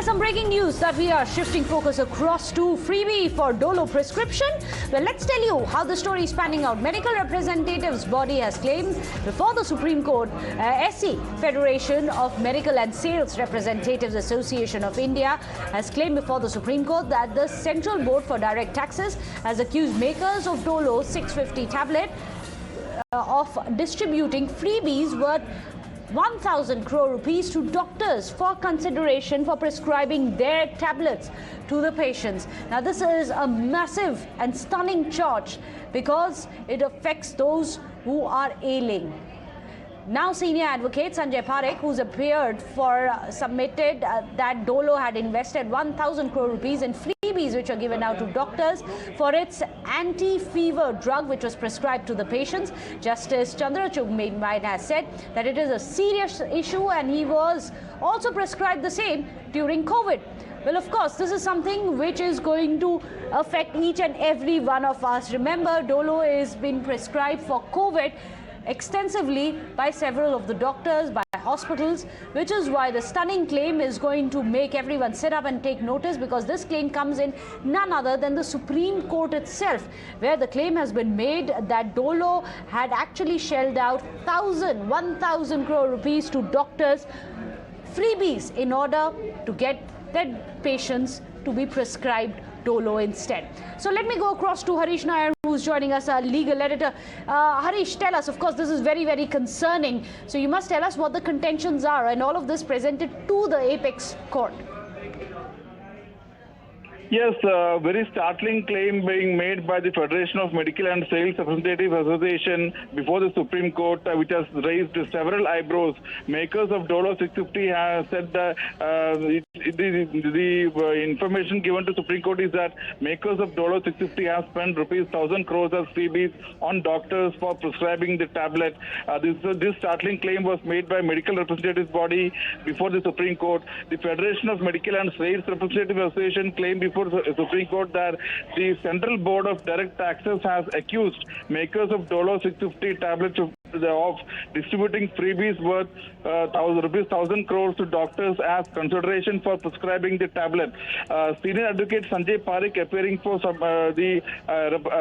some breaking news that we are shifting focus across to Freebie for Dolo prescription. Well, let's tell you how the story is panning out. Medical representatives body has claimed before the Supreme Court, SC, Federation of Medical and Sales Representatives Association of India, has claimed before the Supreme Court that the Central Board for Direct Taxes has accused makers of Dolo 650 tablet of distributing freebies worth 1,000 crore rupees to doctors for consideration for prescribing their tablets to the patients. Now, this is a massive and stunning charge because it affects those who are ailing. Now, senior advocate Sanjay Parekh, who's appeared for submitted that Dolo had invested 1,000 crore rupees in freebies which are given out to doctors for its anti-fever drug which was prescribed to the patients. Justice Chandrachud has said that it is a serious issue and he was also prescribed the same during COVID. Well, of course, this is something which is going to affect each and every one of us. Remember, Dolo is being prescribed for COVID extensively by several of the doctors, by hospitals, which is why the stunning claim is going to make everyone sit up and take notice, because this claim comes in none other than the Supreme Court itself, where the claim has been made that Dolo had actually shelled out 1,000 crore rupees to doctors, freebies, in order to get their patients to be prescribed Dolo instead. So let me go across to Harish Nair, who's joining us, a legal editor. Harish, tell us, of course, this is very, very concerning. So you must tell us what the contentions are and all of this presented to the Apex Court. Yes, very startling claim being made by the Federation of Medical and Sales Representatives Association before the Supreme Court, which has raised several eyebrows. Makers of Dolo 650 have said that the information given to Supreme Court is that makers of Dolo 650 have spent rupees 1,000 crores as freebies on doctors for prescribing the tablet. This startling claim was made by medical representatives body before the Supreme Court. The Federation of Medical and Sales Representatives Association claimed before the Supreme Court that the Central Board of Direct Taxes has accused makers of Dolo 650 tablets of distributing freebies worth 1,000 crores to doctors as consideration for prescribing the tablet. Senior advocate Sanjay Parekh, appearing for the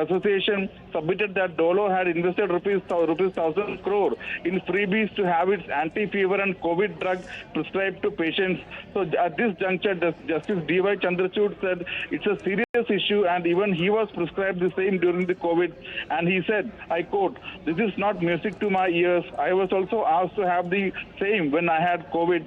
association, submitted that Dolo had invested rupees 1,000 crore in freebies to have its anti-fever and COVID drug prescribed to patients. So at this juncture, Justice D.Y. Chandrachud said it's a serious issue, and even he was prescribed the same during the COVID. And he said, I quote, "This is not music to my ears. I was also asked to have the same when I had COVID.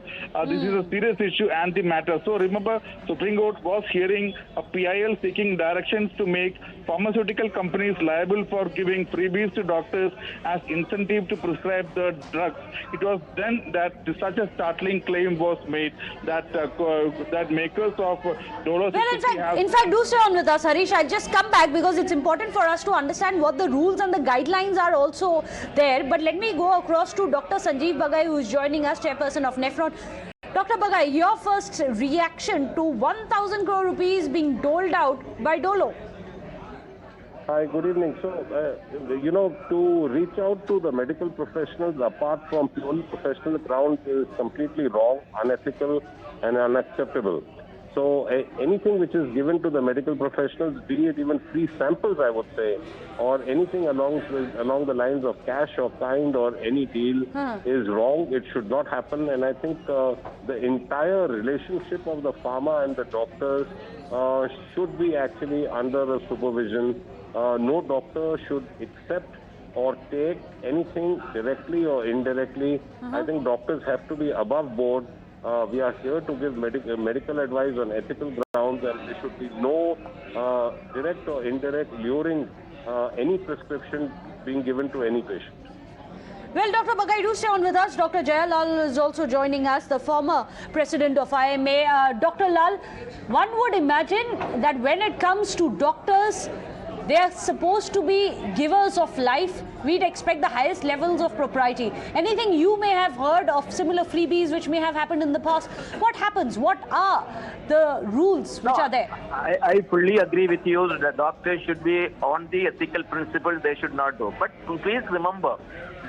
This is a serious issue and the matter." So remember, Supreme Court was hearing a PIL seeking directions to make pharmaceutical companies liable for giving freebies to doctors as incentive to prescribe the drugs. It was then that such a startling claim was made that that makers of Dolo. Well, in fact, do stay on with us, Harish. I'll just come back because it's important for us to understand what the rules and the guidelines are also there. But let me go across to Dr. Sanjeev Bagai, who is joining us, chairperson of Nephron. Dr. Bagai, your first reaction to 1,000 crore rupees being doled out by Dolo? Hi, good evening. So, to reach out to the medical professionals apart from purely professional grounds is completely wrong, unethical and unacceptable. So anything which is given to the medical professionals, be it even free samples, I would say, or anything along the lines of cash or kind or any deal is wrong. It should not happen. And I think the entire relationship of the pharma and the doctors should be actually under a supervision. No doctor should accept or take anything directly or indirectly. I think doctors have to be above board. We are here to give medical advice on ethical grounds, and there should be no direct or indirect luring any prescription being given to any patient. Well, Dr. Bagai, do stay on with us. Dr. Jayalal is also joining us, the former president of IMA. Dr. Lal, one would imagine that when it comes to doctors, they are supposed to be givers of life. We'd expect the highest levels of propriety. Anything you may have heard of similar freebies which may have happened in the past? What happens? What are the rules which are there? I fully agree with you. The doctors should be on the ethical principle. They should not do. But please remember,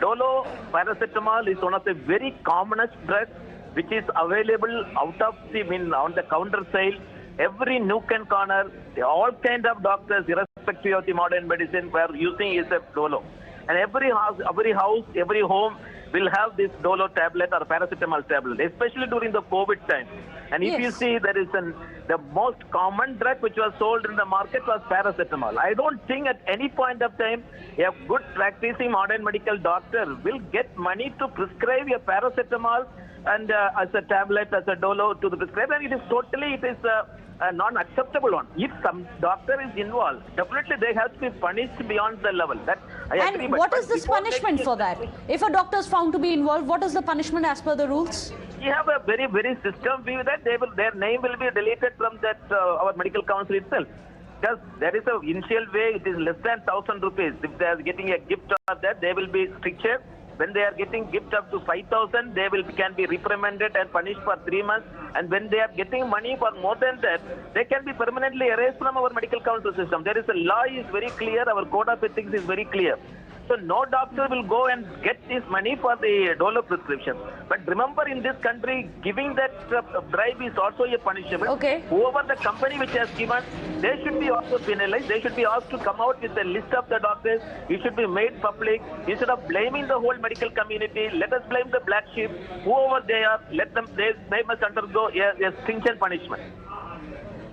Dolo Paracetamol is one of the very commonest drugs which is available out of the, on the counter sale, every nook and corner, all kind of doctors, irrespective of the modern medicine, were using is a Dolo. And every house, every home will have this Dolo tablet or paracetamol tablet, especially during the COVID time. And if you see, there is the most common drug which was sold in the market was paracetamol. I don't think at any point of time a good practicing modern medical doctor will get money to prescribe a paracetamol and as a tablet, as a Dolo to the prescriber. And it is a non-acceptable one. If some doctor is involved, definitely they have to be punished beyond the level. That I agree. And what is this punishment for that? If a doctor is found to be involved, what is the punishment as per the rules? We have a very, very system view that their name will be deleted from that our medical council itself. Because there is an initial way, it is less than 1,000 rupees. If they are getting a gift or that, they will be stricter. When they are getting gift up to 5,000, they can be reprimanded and punished for 3 months. And when they are getting money for more than that, they can be permanently erased from our medical council system. There is a law is very clear. Our code of ethics is very clear. So no doctor will go and get this money for the Dolo prescription. But remember, in this country, giving that bribe is also a punishment. Okay. Whoever the company which has given, they should be also penalized. They should be asked to come out with a list of the doctors. It should be made public. Instead of blaming the whole medical community, let us blame the black sheep. Whoever they are, let them. They must undergo a stringent punishment.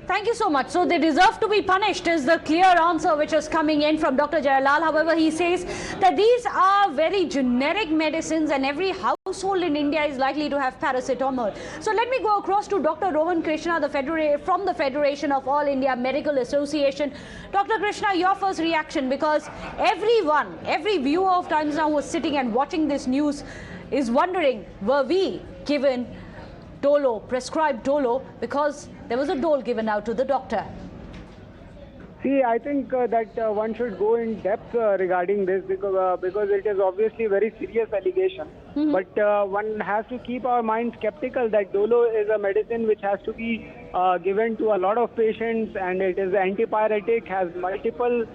Thank you so much. So they deserve to be punished is the clear answer which is coming in from Dr. Jayalal. However, he says that these are very generic medicines and every household in India is likely to have paracetamol. So let me go across to Dr. Rohan Krishna from the Federation of All India Medical Association. Dr. Krishna, your first reaction, because every viewer of Times Now who is sitting and watching this news is wondering, were we given Dolo, prescribed Dolo, because there was a dole given out to the doctor? See, I think that one should go in depth regarding this because it is obviously a very serious allegation. But one has to keep our mind skeptical that Dolo is a medicine which has to be given to a lot of patients, and it is antipyretic, has multiple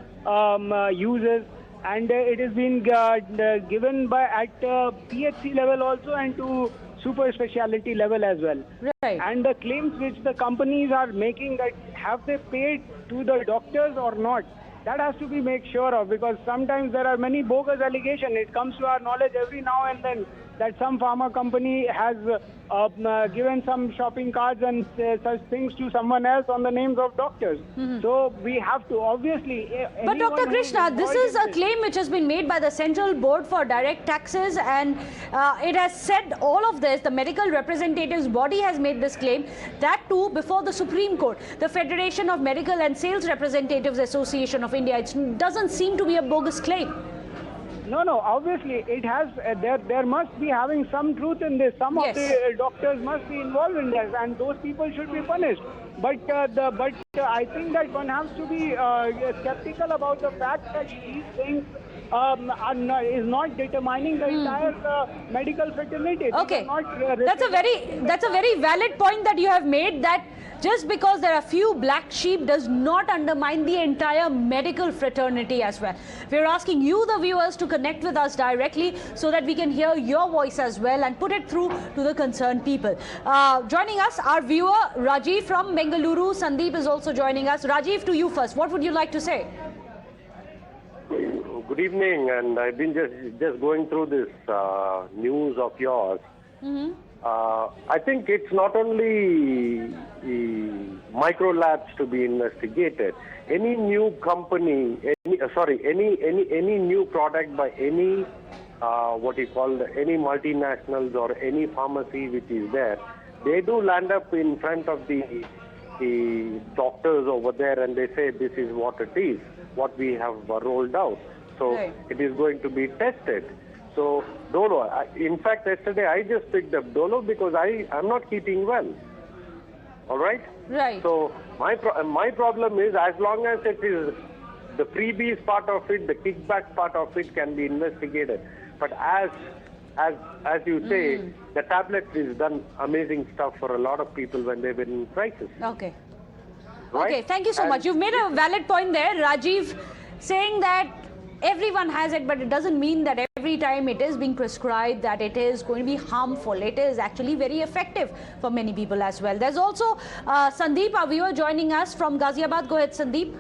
uses, and it is being given at PHC level also and to super speciality level as well. Right. And the claims which the companies are making, that have they paid to the doctors or not, that has to be made sure of, because sometimes there are many bogus allegations. It comes to our knowledge every now and then that some pharma company has given some shopping cards and such things to someone else on the names of doctors. So we have to obviously... But Dr. Krishna, this is a claim which has been made by the Central Board for Direct Taxes, and it has said all of this. The medical representatives body has made this claim, that too before the Supreme Court. The Federation of Medical and Sales Representatives Association of India. It doesn't seem to be a bogus claim. No, obviously it has. There must be having some truth in this. Some of the doctors must be involved in this, and those people should be punished. But I think that one has to be skeptical about the fact that these things is not determining the entire medical fraternity. Okay, that's a very valid point that you have made, that just because there are few black sheep does not undermine the entire medical fraternity as well. We're asking you, the viewers, to connect with us directly so that we can hear your voice as well and put it through to the concerned people. Joining us, our viewer Rajiv from Bengaluru. Sandeep is also joining us. Rajiv, to you first. What would you like to say? Good evening, and I've been just going through this news of yours. I think it's not only micro labs to be investigated. Any new company, any new product by any any multinationals or any pharmacy which is there, they do land up in front of the doctors over there, and they say this is what it is, what we have rolled out. So it is going to be tested. So Dolo, in fact, yesterday I just picked up Dolo because I'm not keeping well. All right? Right. So my problem is, as long as it is the freebies part of it, the kickback part of it can be investigated. But as you say, the tablet has done amazing stuff for a lot of people when they were in crisis. Okay. Right? Okay, thank you so much. You've made a valid point there, Rajiv, saying that everyone has it, but it doesn't mean that every time it is being prescribed that it is going to be harmful. It is actually very effective for many people as well. There's also Sandeep, our viewer, joining us from Ghaziabad. Go ahead, Sandeep.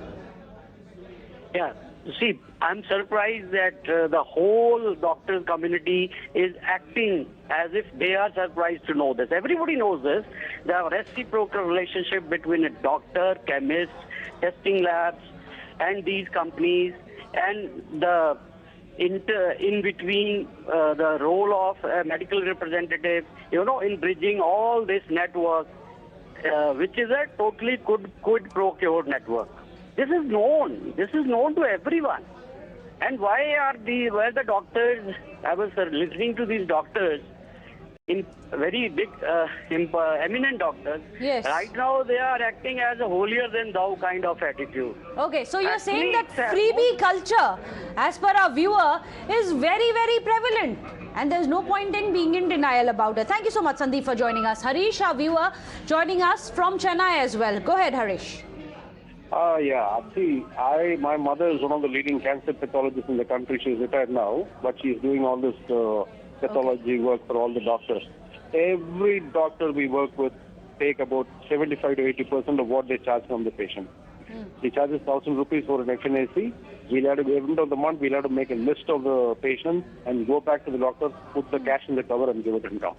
Yeah, see, I'm surprised that the whole doctor community is acting as if they are surprised to know this. Everybody knows this. There are reciprocal relationship between a doctor, chemist, testing labs, and these companies, and the in between the role of a medical representative, in bridging all this network, which is a totally quid pro quo network. This is known. This is known to everyone. And where the doctors, I was listening to these doctors, in very big, eminent doctors. Yes. Right now they are acting as a holier than thou kind of attitude. Okay, so you're saying that freebie culture, as per our viewer, is very, very prevalent. And there's no point in being in denial about it. Thank you so much, Sandeep, for joining us. Harish, our viewer, joining us from Chennai as well. Go ahead, Harish. Yeah, see, my mother is one of the leading cancer pathologists in the country. She's retired now, but she's doing all this pathology work for all the doctors. Every doctor we work with take about 75 to 80% of what they charge from the patient. They charge us 1,000 rupees for an FNAC. We'll have to, at the end of the month, we'll have to make a list of the patients and go back to the doctor, put the cash in the cover and give it in town.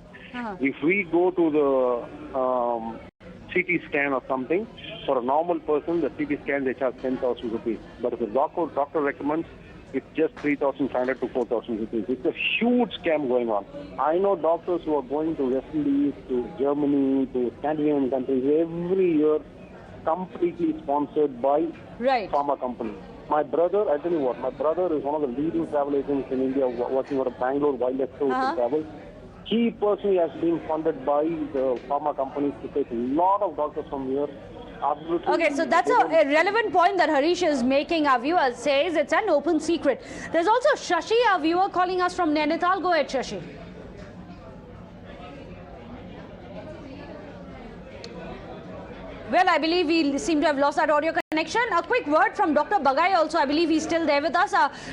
If we go to the CT scan or something, for a normal person, the CT scan, they charge 10,000 rupees. But if the doctor recommends, it's just 3,500 to 4,000 rupees. It's a huge scam going on. I know doctors who are going to West Indies, to Germany, to Scandinavian countries every year, completely sponsored by pharma companies. My brother, I tell you what, my brother is one of the leading travel agents in India, working for a Bangalore wildlife tourism travel. He personally has been funded by the pharma companies to take a lot of doctors from here. Absolutely. Okay, so that's a relevant point that Harish is making. Our viewer says it's an open secret. There's also Shashi, our viewer, calling us from Nainital. Go ahead, Shashi. Well, I believe we seem to have lost that audio connection. A quick word from Dr. Bagai also. I believe he's still there with us.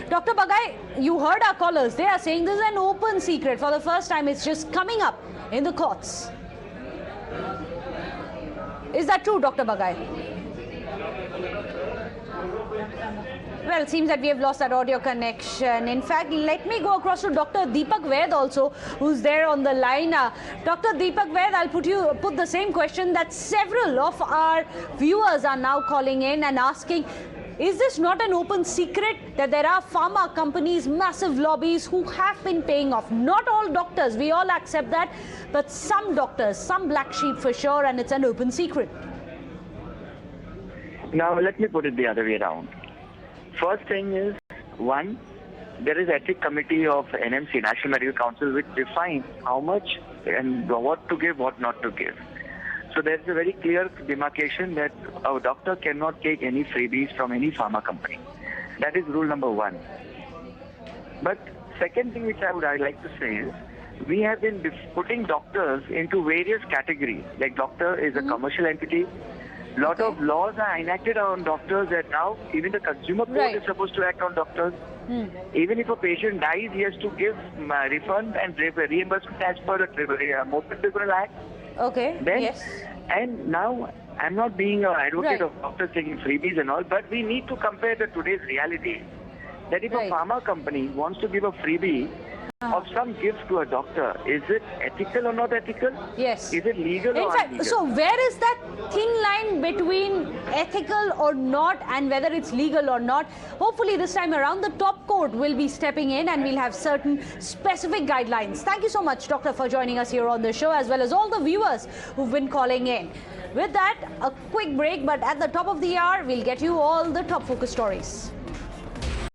Dr. Bagai, you heard our callers. They are saying this is an open secret. For the first time, it's just coming up in the courts. Is that true, Dr. Bagai? Well, it seems that we have lost that audio connection. In fact, let me go across to Dr. Deepak Vaid also, who's there on the line. Dr. Deepak Vaid, I'll put the same question that several of our viewers are now calling in and asking. Is this not an open secret that there are pharma companies, massive lobbies who have been paying off? Not all doctors, we all accept that, but some doctors, some black sheep for sure, and it's an open secret. Now, let me put it the other way around. First thing is, one, there is ethics committee of NMC, National Medical Council, which defines how much and what to give, what not to give. So there's a very clear demarcation that a doctor cannot take any freebies from any pharma company. That is rule number one. But second thing which I would like to say is, we have been putting doctors into various categories. Like doctor is a commercial entity. Lot of laws are enacted on doctors that now even the consumer code is supposed to act on doctors. Even if a patient dies, he has to give refund and reimbursement as per the Motor Tribunal Act. Okay. Then, yes. And now, I'm not being an advocate of doctors taking freebies and all, but we need to compare today's reality. That if a pharma company wants to give a freebie of some gift to a doctor, is it ethical or not ethical? Yes. Is it legal or illegal? So where is that thin line between ethical or not and whether it's legal or not? Hopefully this time around the top court will be stepping in and we'll have certain specific guidelines. Thank you so much, Doctor, for joining us here on the show, as well as all the viewers who've been calling in. With that, a quick break, but at the top of the hour, we'll get you all the top focus stories.